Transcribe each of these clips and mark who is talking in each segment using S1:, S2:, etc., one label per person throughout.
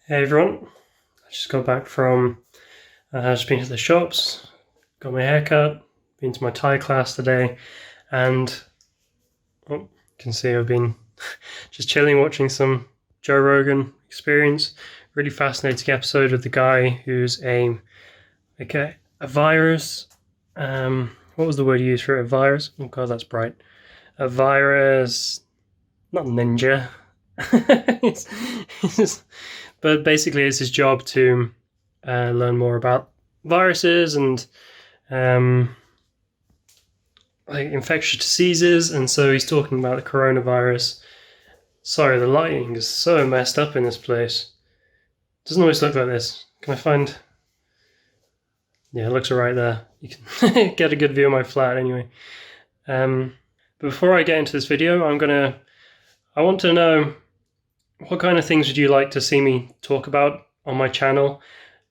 S1: Hey everyone, I just got back from, just been to the shops, got my hair cut, been to my Thai class today, and you can see I've been just chilling watching some Joe Rogan Experience. Really fascinating episode with the guy who's a virus. What was the word you used for it? A virus? Oh god, that's bright. A virus, not ninja. But basically, it's his job to learn more about viruses and um, like infectious diseases, and so he's talking about the coronavirus. Sorry, the lighting is so messed up in this place. It doesn't always look like this. Can I find? Yeah, it looks alright there. You can get a good view of my flat anyway. But before I get into this video, I want to know what kind of things would you like to see me talk about on my channel?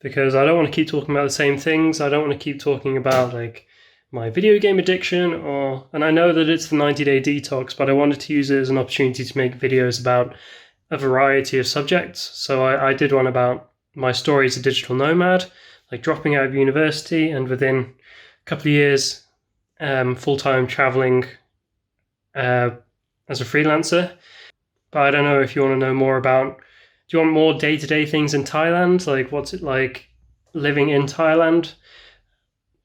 S1: Because I don't want to keep talking about the same things. I don't want to keep talking about like my video game addiction and I know that it's the 90-day detox, but I wanted to use it as an opportunity to make videos about a variety of subjects. So I did one about my story as a digital nomad, like dropping out of university and within a couple of years full-time traveling as a freelancer. But I don't know if you want to know more about, do you want more day-to-day things in Thailand? Like what's it like living in Thailand?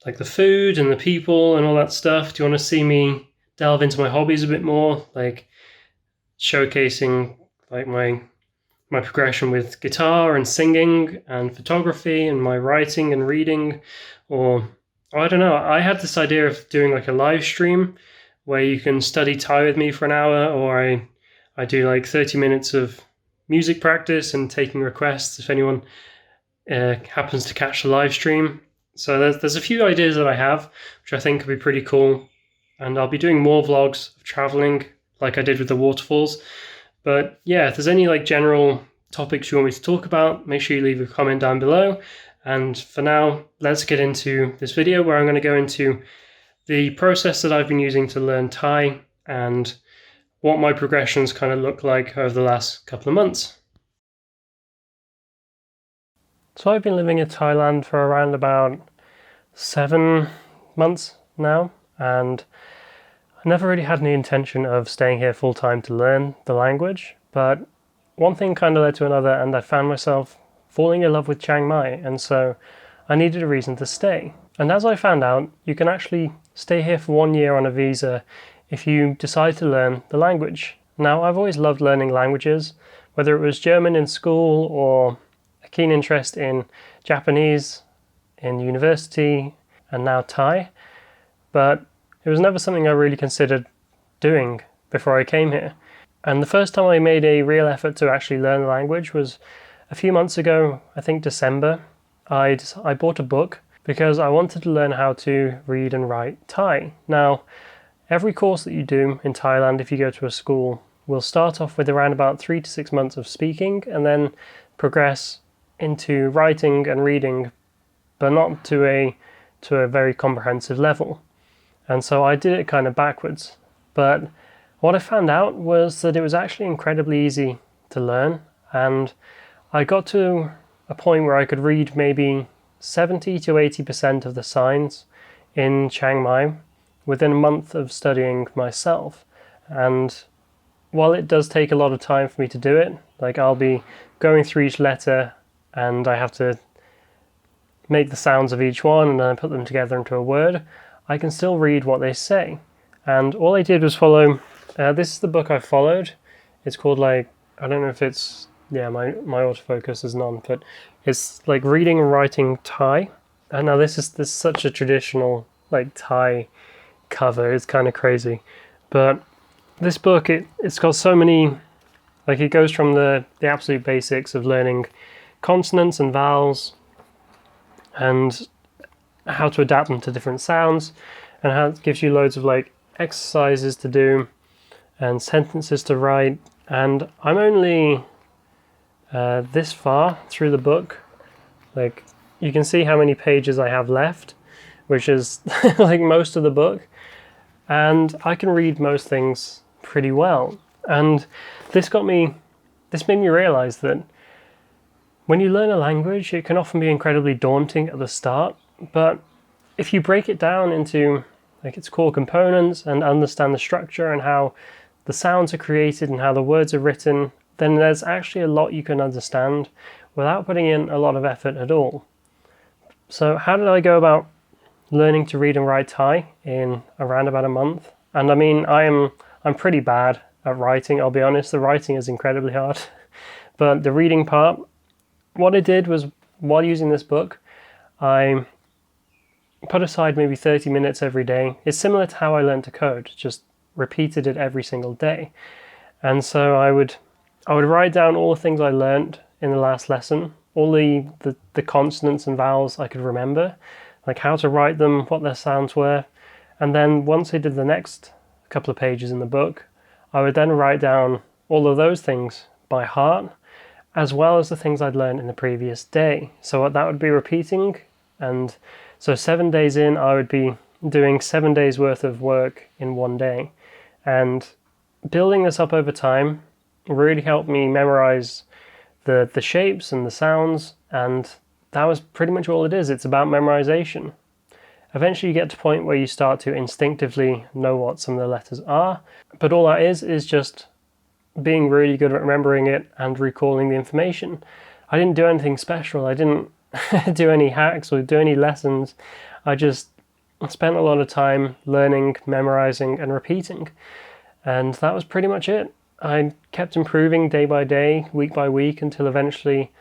S1: Like the food and the people and all that stuff? Do you want to see me delve into my hobbies a bit more? Like showcasing like my progression with guitar and singing and photography and my writing and reading? Or I don't know. I had this idea of doing like a live stream where you can study Thai with me for an hour, or I do like 30 minutes of music practice and taking requests if anyone happens to catch the live stream. So there's a few ideas that I have, which I think could be pretty cool. And I'll be doing more vlogs of traveling like I did with the waterfalls. But yeah, if there's any like general topics you want me to talk about, make sure you leave a comment down below. And for now, let's get into this video where I'm going to go into the process that I've been using to learn Thai and what my progressions kind of look like over the last couple of months. So I've been living in Thailand for around about 7 months now, and I never really had any intention of staying here full time to learn the language, but one thing kind of led to another, and I found myself falling in love with Chiang Mai, and so I needed a reason to stay. And as I found out, you can actually stay here for 1 year on a visa if you decide to learn the language. Now, I've always loved learning languages, whether it was German in school or a keen interest in Japanese in university and now Thai, but it was never something I really considered doing before I came here. And the first time I made a real effort to actually learn the language was a few months ago, I think December. I bought a book because I wanted to learn how to read and write Thai. Now, every course that you do in Thailand, if you go to a school, will start off with around about 3 to 6 months of speaking and then progress into writing and reading, but not to a very comprehensive level. And so I did it kind of backwards. But what I found out was that it was actually incredibly easy to learn, and I got to a point where I could read maybe 70 to 80% of the signs in Chiang Mai within a month of studying myself. And while it does take a lot of time for me to do it, like I'll be going through each letter and I have to make the sounds of each one and then put them together into a word, I can still read what they say. And all I did was follow, this is the book I followed. It's called like, I don't know if it's, yeah, my autofocus is none, but it's like Reading and Writing Thai. And now this is such a traditional like Thai cover, it's kind of crazy. But this book, it's got so many, like it goes from the absolute basics of learning consonants and vowels and how to adapt them to different sounds, and how it gives you loads of like exercises to do and sentences to write. And I'm only this far through the book. Like you can see how many pages I have left, which is like most of the book, and I can read most things pretty well. And this made me realize that When you learn a language, it can often be incredibly daunting at the start, but if you break it down into its core components and understand the structure and how the sounds are created and how the words are written, then there's actually a lot you can understand without putting in a lot of effort at all. So how did I go about learning to read and write Thai in around about a month? And I mean, I'm pretty bad at writing, I'll be honest. The writing is incredibly hard. But the reading part, what I did was, while using this book, I put aside maybe 30 minutes every day. It's similar to how I learned to code, just repeated it every single day. And so I would write down all the things I learned in the last lesson, all the consonants and vowels I could remember, like how to write them, what their sounds were. And then once I did the next couple of pages in the book, I would then write down all of those things by heart, as well as the things I'd learned in the previous day. So that would be repeating. And so 7 days in, I would be doing 7 days worth of work in one day. And building this up over time really helped me memorize the shapes and the sounds, and that was pretty much all it is. It's about memorization. Eventually you get to a point where you start to instinctively know what some of the letters are, but all that is just being really good at remembering it and recalling the information. I didn't do anything special. I didn't do any hacks or do any lessons. I just spent a lot of time learning, memorizing, and repeating. And that was pretty much it. I kept improving day by day, week by week, until eventually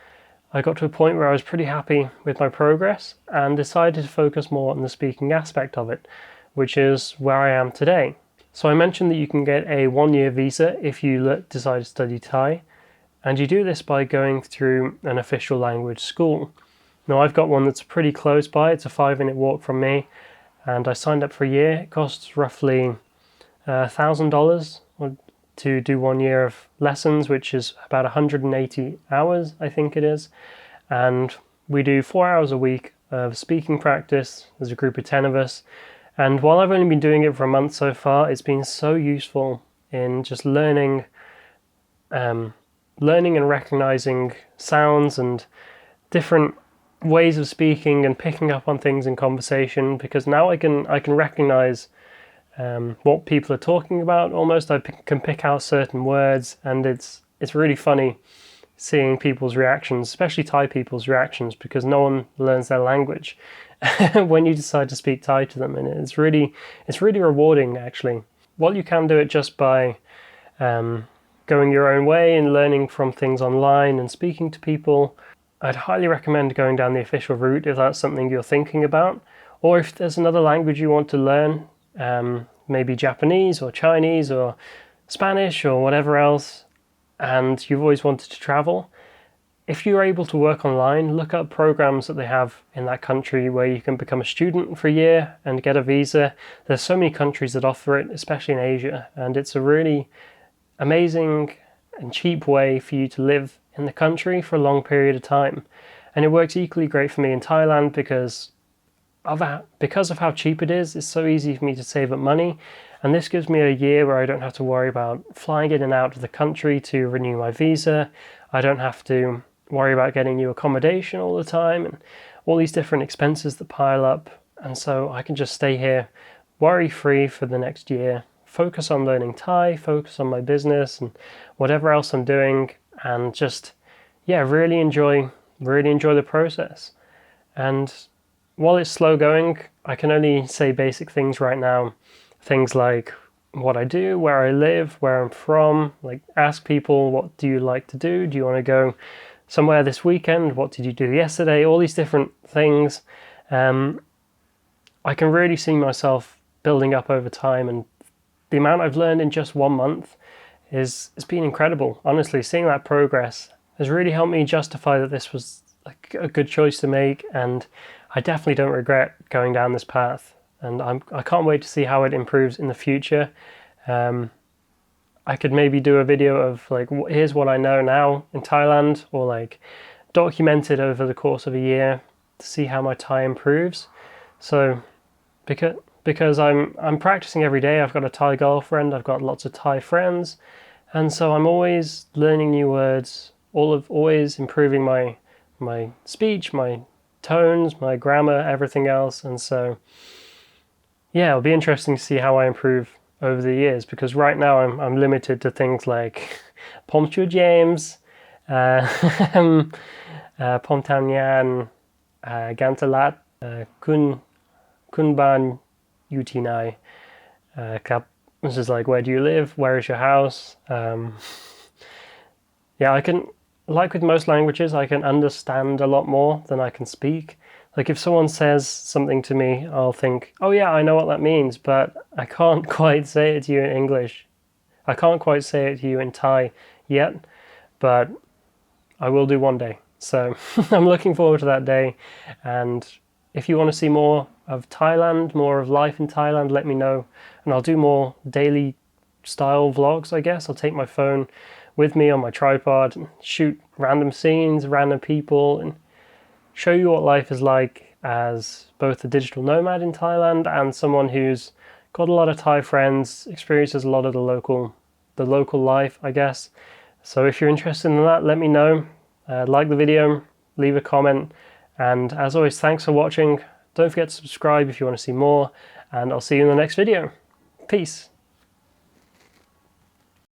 S1: I got to a point where I was pretty happy with my progress and decided to focus more on the speaking aspect of it, which is where I am today. So I mentioned that you can get a 1-year visa if you decide to study Thai, and you do this by going through an official language school. Now I've got one that's pretty close by. It's a 5-minute walk from me, and I signed up for a year. It costs roughly $1,000 to do 1 year of lessons, which is about 180 hours, I think it is. And we do 4 hours a week of speaking practice. There's a group of 10 of us. And while I've only been doing it for a month so far, it's been so useful in just learning and recognizing sounds and different ways of speaking and picking up on things in conversation, because now I can recognize what people are talking about almost. I can pick out certain words, and it's really funny seeing people's reactions, especially Thai people's reactions, because no one learns their language when you decide to speak Thai to them, and it's really rewarding actually. While you can do it just by going your own way and learning from things online and speaking to people, I'd highly recommend going down the official route if that's something you're thinking about, or if there's another language you want to learn. Maybe Japanese or Chinese or Spanish or whatever else, and you've always wanted to travel. If you're able to work online, look up programs that they have in that country where you can become a student for a year and get a visa. There's so many countries that offer it, especially in Asia, and it's a really amazing and cheap way for you to live in the country for a long period of time. And it works equally great for me in Thailand because of how cheap it is. It's so easy for me to save up money, and this gives me a year where I don't have to worry about flying in and out of the country to renew my visa. I don't have to worry about getting new accommodation all the time and all these different expenses that pile up, and so I can just stay here worry-free for the next year, focus on learning Thai, focus on my business and whatever else I'm doing, and just really enjoy the process. And while it's slow going, I can only say basic things right now. Things like what I do, where I live, where I'm from, like ask people, what do you like to do? Do you want to go somewhere this weekend? What did you do yesterday? All these different things. I can really see myself building up over time, and the amount I've learned in just 1 month it's been incredible. Honestly, seeing that progress has really helped me justify that this was a good choice to make, and I definitely don't regret going down this path, and I can't wait to see how it improves in the future. I could maybe do a video of here's what I know now in Thailand, or document it over the course of a year to see how my Thai improves. So because I'm practicing every day, I've got a Thai girlfriend, I've got lots of Thai friends, and so I'm always learning new words, always improving my my speech, my tones, my grammar, everything else. And so, yeah, it'll be interesting to see how I improve over the years, because right now I'm limited to things like Pomchu James, Pomtanian, Gantalat, Kunban Utinai. This is like, where do you live? Where is your house? Yeah, I can, like with most languages, I can understand a lot more than I can speak. Like if someone says something to me, I'll think, oh yeah, I know what that means, but I can't quite say it to you in English. I can't quite say it to you in Thai yet, but I will do one day. So I'm looking forward to that day. And if you want to see more of Thailand, more of life in Thailand, let me know. And I'll do more daily style vlogs, I guess. I'll take my phone with me on my tripod and shoot random scenes, random people, and show you what life is like as both a digital nomad in Thailand and someone who's got a lot of Thai friends, experiences a lot of the local life, I guess. So if you're interested in that, let me know. Like the video, leave a comment, and as always, thanks for watching. Don't forget to subscribe if you want to see more, and I'll see you in the next video. Peace.